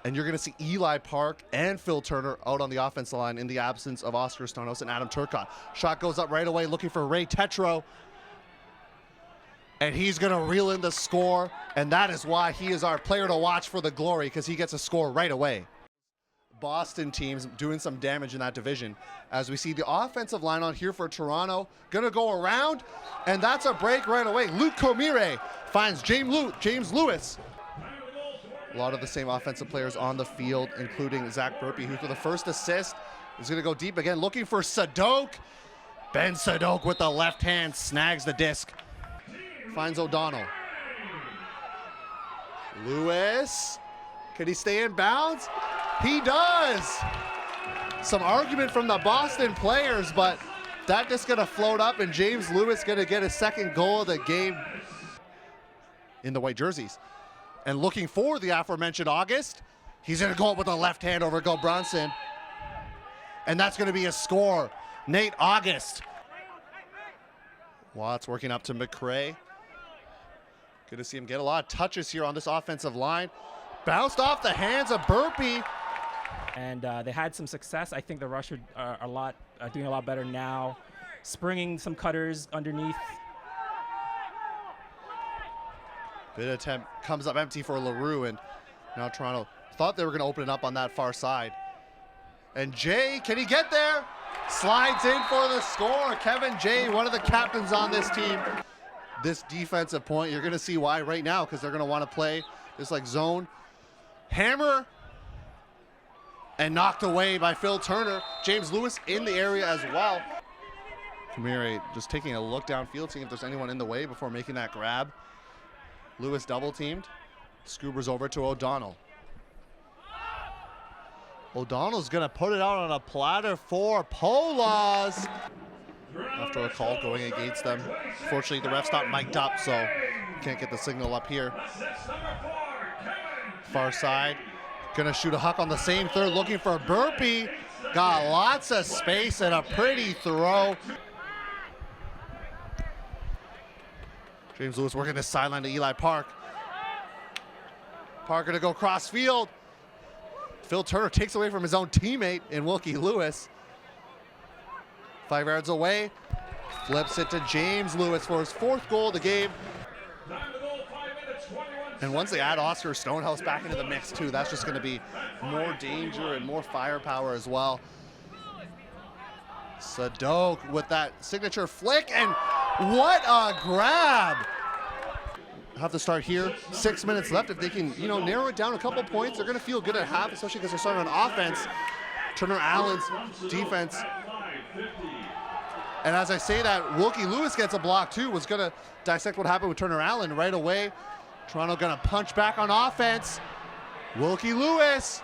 And you're going to see Eli Park and Phil Turner out on the offensive line in the absence of Oscar Stonehouse and Adam Turcotte. Shot goes up right away, looking for Ray Tetro. And he's going to reel in the score. And that is why he is our player to watch for the Glory, because he gets a score right away. Boston teams doing some damage in that division. As we see the offensive line on here for Toronto. Going to go around. And that's a break right away. Luke Comire finds James Lewis. A lot of the same offensive players on the field, including Zach Burpee, who for the first assist is going to go deep again, looking for Sadok. Ben Sadok with the left hand snags the disc. Finds O'Donnell. Lewis, can he stay in bounds? He does. Some argument from the Boston players, but that just going to float up, and James Lewis going to get his second goal of the game in the white jerseys. And looking for the aforementioned August. He's going to go up with a left hand over Go Brunson. And that's going to be a score. Nate August. Watts working up to McRae. Good to see him get a lot of touches here on this offensive line. Bounced off the hands of Burpee. And they had some success. I think the Rush are doing a lot better now. Springing some cutters underneath. Good attempt, comes up empty for LaRue, and now Toronto thought they were going to open it up on that far side. And Jay, can he get there? Slides in for the score. Kevin Jay, one of the captains on this team. This defensive point, you're going to see why right now, because they're going to want to play this like zone. Hammer, and knocked away by Phil Turner. James Lewis in the area as well. Kamire just taking a look downfield, seeing if there's anyone in the way before making that grab. Lewis double teamed. Scoobers over to O'Donnell. O'Donnell's gonna put it out on a platter for Polas. After a call going against them. Fortunately, the ref's not mic'd up, so can't get the signal up here. Far side. Gonna shoot a huck on the same third, looking for Burpee. Got lots of space and a pretty throw. James Lewis working this sideline to Eli Park. Park gonna go cross field. Phil Turner takes away from his own teammate in Wilkie Lewis. 5 yards away, flips it to James Lewis for his 4th goal of the game. And once they add Oscar Stonehouse back into the mix too, that's just gonna be more danger and more firepower as well. Sadok with that signature flick, and what a grab! Have to start here. 6 minutes left. If they can, narrow it down a couple points, they're going to feel good at half, especially because they're starting on offense. Turner Allen's defense. And as I say that, Wilkie Lewis gets a block too. Was going to dissect what happened with Turner Allen right away. Toronto going to punch back on offense. Wilkie Lewis.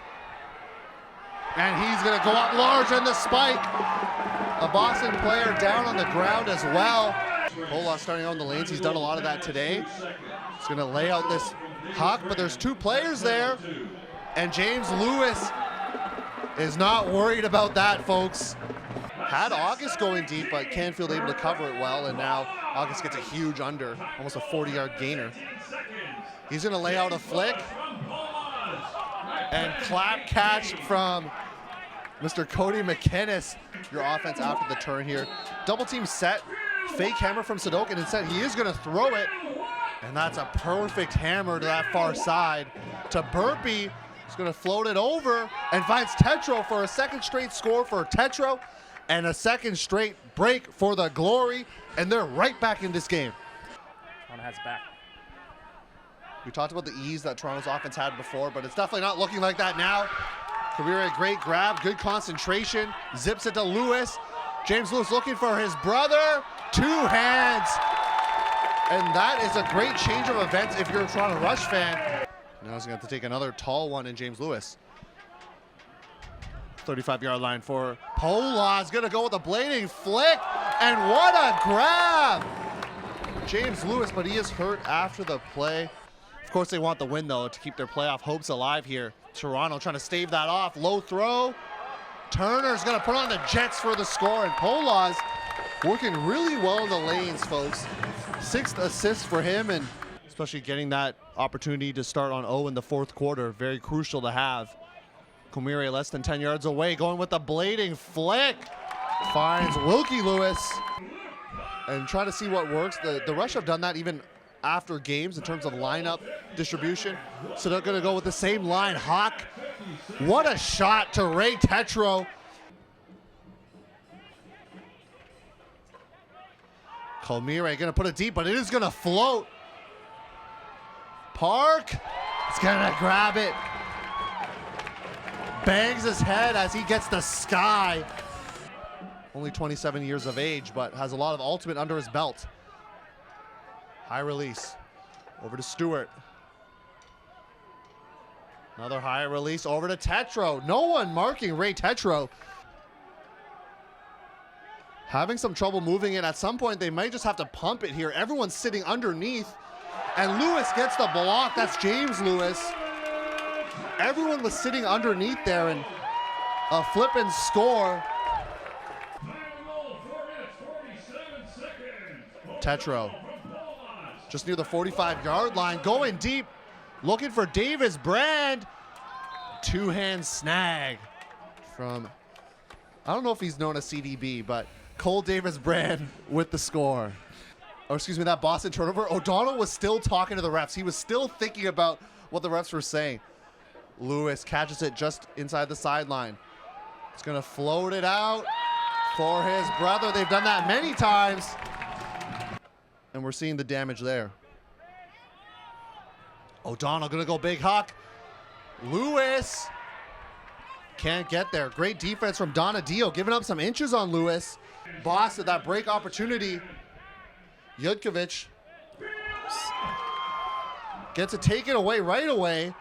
And he's going to go up large on the spike. A Boston player down on the ground as well. Polas starting out in the lanes. He's done a lot of that today. He's going to lay out this huck, but there's 2 players there. And James Lewis is not worried about that, folks. Had August going deep, but Canfield able to cover it well, and now August gets a huge under, almost a 40-yard gainer. He's going to lay out a flick. And clap catch from Mr. Cody Mechanix. Your offense after the turn here. Double team set. Fake hammer from Sadok, and instead he is going to throw it. And that's a perfect hammer to that far side. To Burpee. He's going to float it over and finds Tetro for a 2nd straight score for Tetro. And a 2nd straight break for the Glory. And they're right back in this game. Toronto has back. We talked about the ease that Toronto's offense had before, but it's definitely not looking like that now. Kamire, great grab, good concentration. Zips it to Lewis. James Lewis looking for his brother. 2 hands. And that is a great change of events if you're a Toronto Rush fan. Now he's going to have to take another tall one in James Lewis. 35-yard line for Polas. Going to go with a blading flick. And what a grab. James Lewis, but he is hurt after the play. Of course, they want the win, though, to keep their playoff hopes alive here. Toronto trying to stave that off. Low throw. Turner's going to put on the Jets for the score, and Polas working really well in the lanes, folks. 6th assist for him, and especially getting that opportunity to start on 0 in the fourth quarter. Very crucial to have. Komire less than 10 yards away, going with a blading flick. Finds Wilkie Lewis. And try to see what works. The Rush have done that even after games in terms of lineup distribution. So they're going to go with the same line. Hawk, what a shot to Ray Tetro. Komire going to put it deep, but it is going to float. Park is going to grab it. Bangs his head as he gets the sky. Only 27 years of age, but has a lot of ultimate under his belt. High release. Over to Stewart. Another high release over to Tetro. No one marking Ray Tetro. Having some trouble moving it. At some point, they might just have to pump it here. Everyone's sitting underneath. And Lewis gets the block. That's James Lewis. Everyone was sitting underneath there, and a flip and score. Tetro just near the 45-yard line, going deep, looking for Davis Brand. Two-hand snag from, I don't know if he's known as CDB, but Cole Davis Brand with the score. Or excuse me, that Boston turnover. O'Donnell was still talking to the refs. He was still thinking about what the refs were saying. Lewis catches it just inside the sideline. He's gonna float it out for his brother. They've done that many times. And we're seeing the damage there. O'Donnell gonna go big huck. Lewis can't get there. Great defense from Donadio, giving up some inches on Lewis. Boston, that break opportunity. Yudkovich gets it taken away right away.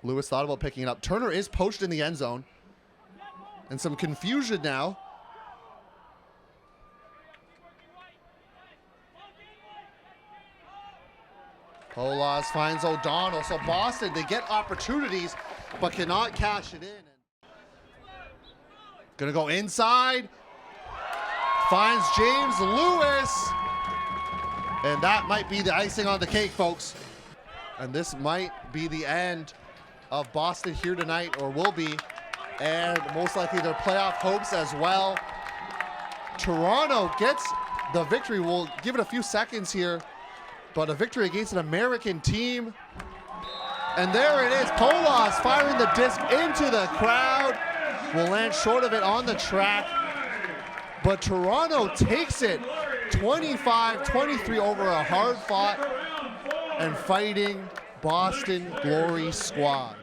Lewis thought about picking it up. Turner is poached in the end zone. And some confusion now. Polas finds O'Donnell. So Boston, they get opportunities, but cannot cash it in. Gonna go inside. Finds James Lewis. And that might be the icing on the cake, folks. And this might be the end of Boston here tonight, or will be, and most likely their playoff hopes as well. Toronto gets the victory. We'll give it a few seconds here, but a victory against an American team. And there it is, Polas firing the disc into the crowd. Will land short of it on the track, but Toronto takes it 25-23 over a hard-fought and fighting Boston Glory squad.